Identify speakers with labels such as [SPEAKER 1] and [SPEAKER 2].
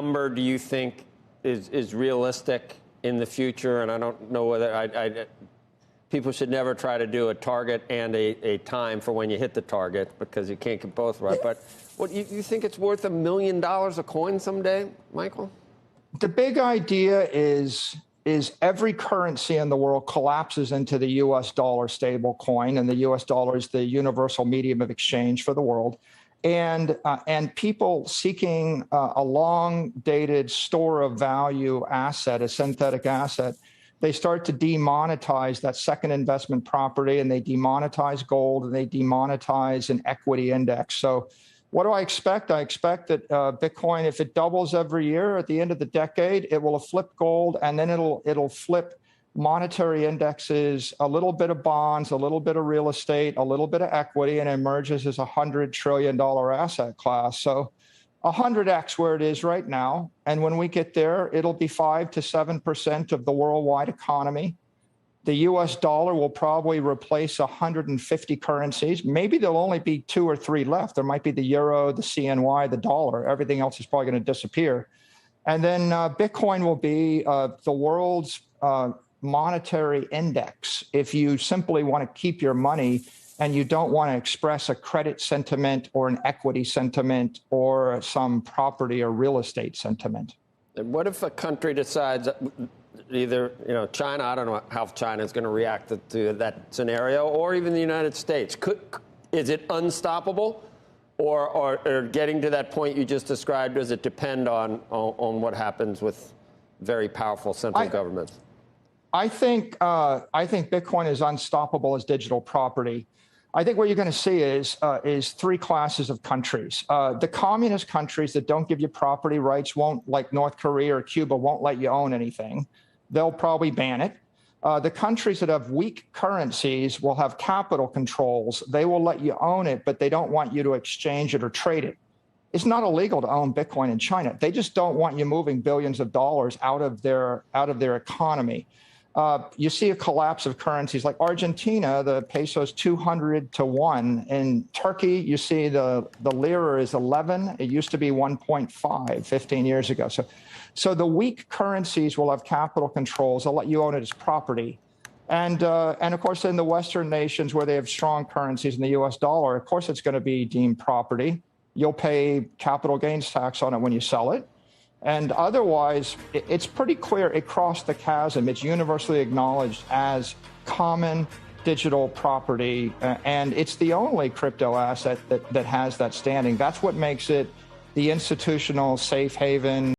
[SPEAKER 1] number do you think is realistic in the future? And I don't know whether people should never try to do a target and a time for when you hit the target, because you can't get both right. But what you think it's worth $1 million a coin someday, Michael?
[SPEAKER 2] The big idea is every currency in the world collapses into the U.S. dollar stable coin, and the U.S. dollar is the universal medium of exchange for the world. And people seeking a long-dated store of value asset, a synthetic asset, they start to demonetize that second investment property, and they demonetize gold, and they demonetize an equity index. So what do I expect? I expect that Bitcoin, if it doubles every year at the end of the decade, it will have flipped gold, and then it'll flip monetary indexes, a little bit of bonds, a little bit of real estate, a little bit of equity, and emerges as a $100 trillion asset class. So 100x where it is right now. And when we get there, it'll be 5 to 7% of the worldwide economy. The US dollar will probably replace 150 currencies. Maybe there'll only be 2 or 3 left. There might be the euro, the CNY, the dollar. Everything else is probably going to disappear. And then Bitcoin will be the world's monetary index. If you simply want to keep your money and you don't want to express a credit sentiment or an equity sentiment or some property or real estate sentiment.
[SPEAKER 1] And what if a country decides, either China, I don't know how China is going to react to that scenario, or even the United States? Is it unstoppable, or getting to that point you just described, does it depend on what happens with very powerful central governments?
[SPEAKER 2] I think Bitcoin is unstoppable as digital property. I think what you're going to see is 3 classes of countries. The communist countries that don't give you property rights won't, like North Korea or Cuba, won't let you own anything. They'll probably ban it. The countries that have weak currencies will have capital controls. They will let you own it, but they don't want you to exchange it or trade it. It's not illegal to own Bitcoin in China. They just don't want you moving billions of dollars out of their economy. You see a collapse of currencies like Argentina, the peso is 200 to 1. In Turkey, you see the lira is 11. It used to be 1.5 15 years ago. So the weak currencies will have capital controls. They'll let you own it as property. And of course, in the Western nations where they have strong currencies in the US dollar, of course, it's going to be deemed property. You'll pay capital gains tax on it when you sell it. And otherwise, it's pretty clear it crossed the chasm. It's universally acknowledged as common digital property, and it's the only crypto asset that has that standing. That's what makes it the institutional safe haven